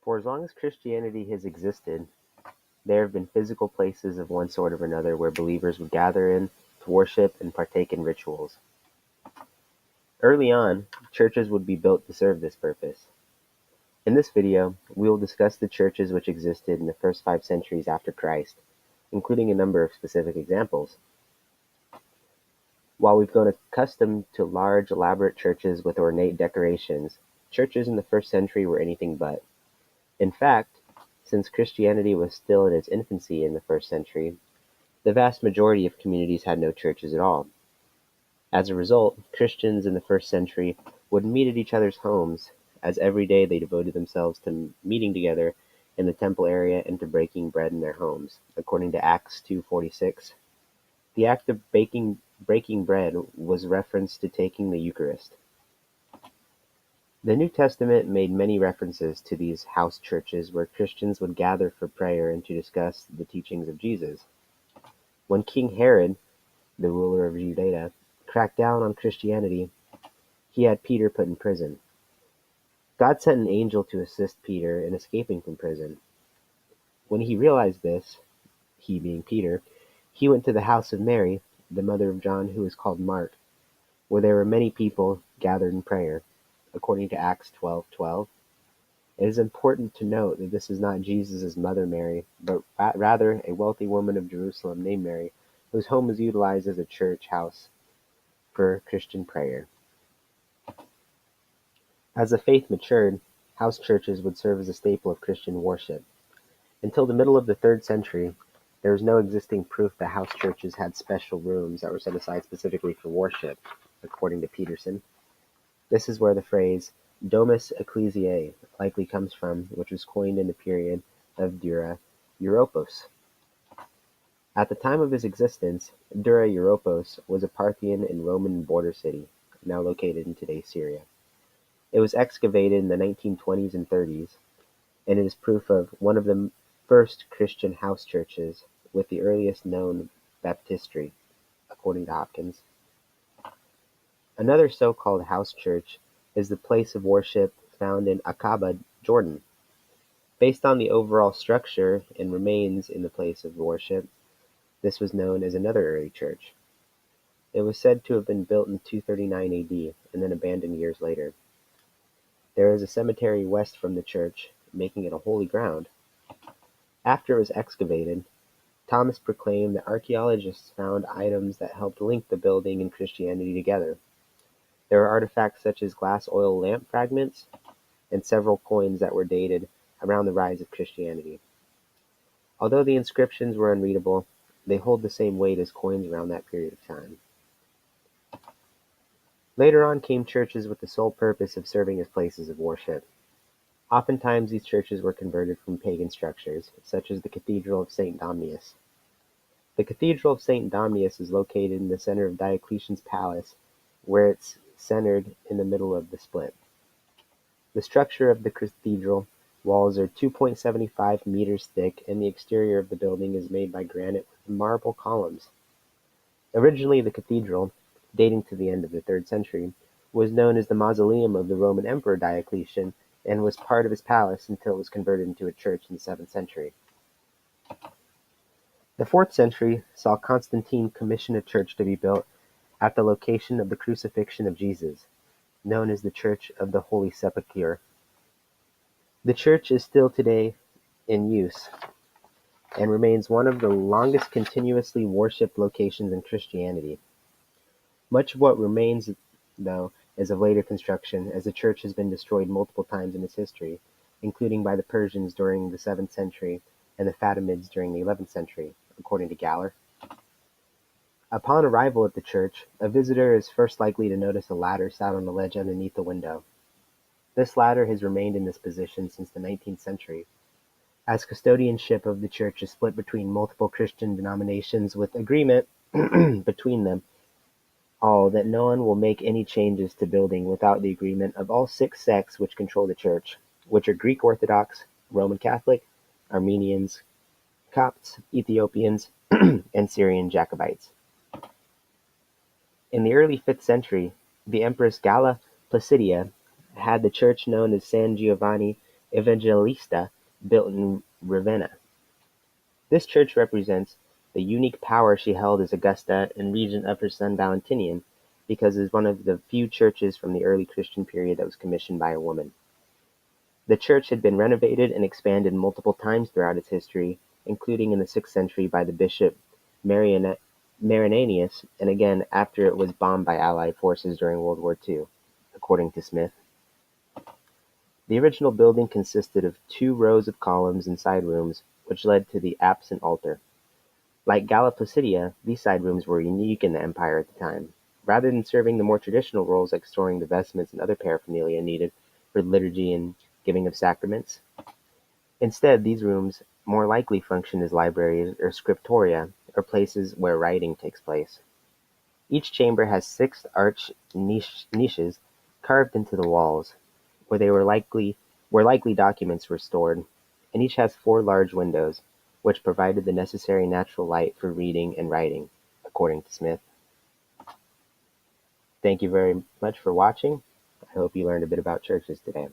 For as long as Christianity has existed, there have been physical places of one sort or another where believers would gather in to worship and partake in rituals. Early on, churches would be built to serve this purpose. In this video, we will discuss the churches which existed in the first 5 centuries after Christ, including a number of specific examples. While we've grown accustomed to large, elaborate churches with ornate decorations, churches in the first century were anything but. In fact, since Christianity was still in its infancy in the first century, the vast majority of communities had no churches at all. As a result, Christians in the first century would meet at each other's homes, as every day they devoted themselves to meeting together in the temple area and to breaking bread in their homes, according to Acts 2:46. The act of breaking bread was reference to taking the Eucharist. The New Testament made many references to these house churches where Christians would gather for prayer and to discuss the teachings of Jesus. When King Herod, the ruler of Judea, cracked down on Christianity, he had Peter put in prison. God sent an angel to assist Peter in escaping from prison. When he realized this, he being Peter, he went to the house of Mary, the mother of John, who is called Mark, where there were many people gathered in prayer, according to Acts 12:12. It is important to note that this is not Jesus' mother Mary, but rather a wealthy woman of Jerusalem named Mary, whose home was utilized as a church house for Christian prayer. As the faith matured, house churches would serve as a staple of Christian worship. Until the middle of the 3rd century, there was no existing proof that house churches had special rooms that were set aside specifically for worship, according to Peterson. This is where the phrase "domus ecclesiae" likely comes from, which was coined in the period of Dura Europos. At the time of his existence, Dura Europos was a Parthian and Roman border city, now located in today's Syria. It was excavated in the 1920s and 30s, and it is proof of one of the first Christian house churches with the earliest known baptistry, according to Hopkins. Another so-called house church is the place of worship found in Aqaba, Jordan. Based on the overall structure and remains in the place of worship, this was known as another early church. It was said to have been built in 239 AD and then abandoned years later. There is a cemetery west from the church, making it a holy ground. After it was excavated, Thomas proclaimed that archaeologists found items that helped link the building and Christianity together. There are artifacts such as glass oil lamp fragments and several coins that were dated around the rise of Christianity. Although the inscriptions were unreadable, they hold the same weight as coins around that period of time. Later on came churches with the sole purpose of serving as places of worship. Oftentimes these churches were converted from pagan structures, such as the Cathedral of St. Domnius. The Cathedral of St. Domnius is located in the center of Diocletian's palace, where it's centered in the middle of the split. The structure of the cathedral walls are 2.75 meters thick, and the exterior of the building is made by granite with marble columns. Originally, the cathedral, dating to the end of the 3rd century, was known as the mausoleum of the Roman Emperor Diocletian and was part of his palace until it was converted into a church in the 7th century. The 4th century saw Constantine commission a church to be built at the location of the crucifixion of Jesus, known as the Church of the Holy Sepulchre. The church is still today in use and remains one of the longest continuously worshipped locations in Christianity. Much of what remains, though, is of later construction, as the church has been destroyed multiple times in its history, including by the Persians during the 7th century and the Fatimids during the 11th century, according to Galler. Upon arrival at the church, a visitor is first likely to notice a ladder sat on a ledge underneath the window. This ladder has remained in this position since the 19th century. As custodianship of the church is split between multiple Christian denominations with agreement between them all that no one will make any changes to building without the agreement of all 6 sects which control the church, which are Greek Orthodox, Roman Catholic, Armenians, Copts, Ethiopians, and Syrian Jacobites. In the early 5th century, the Empress Galla Placidia had the church known as San Giovanni Evangelista built in Ravenna. This church represents the unique power she held as Augusta and regent of her son Valentinian, because it is one of the few churches from the early Christian period that was commissioned by a woman. The church had been renovated and expanded multiple times throughout its history, including in the 6th century by the bishop Marinanius, and again after it was bombed by Allied forces during World War II, according to Smith. The original building consisted of 2 rows of columns and side rooms, which led to the apse and altar. Like Galla Placidia, these side rooms were unique in the empire at the time. Rather than serving the more traditional roles like storing the vestments and other paraphernalia needed for liturgy and giving of sacraments, instead these rooms more likely function as libraries or scriptoria, or places where writing takes place. Each chamber has 6 arched niches carved into the walls, where likely documents were stored, and each has 4 large windows, which provided the necessary natural light for reading and writing, according to Smith. Thank you very much for watching. I hope you learned a bit about churches today.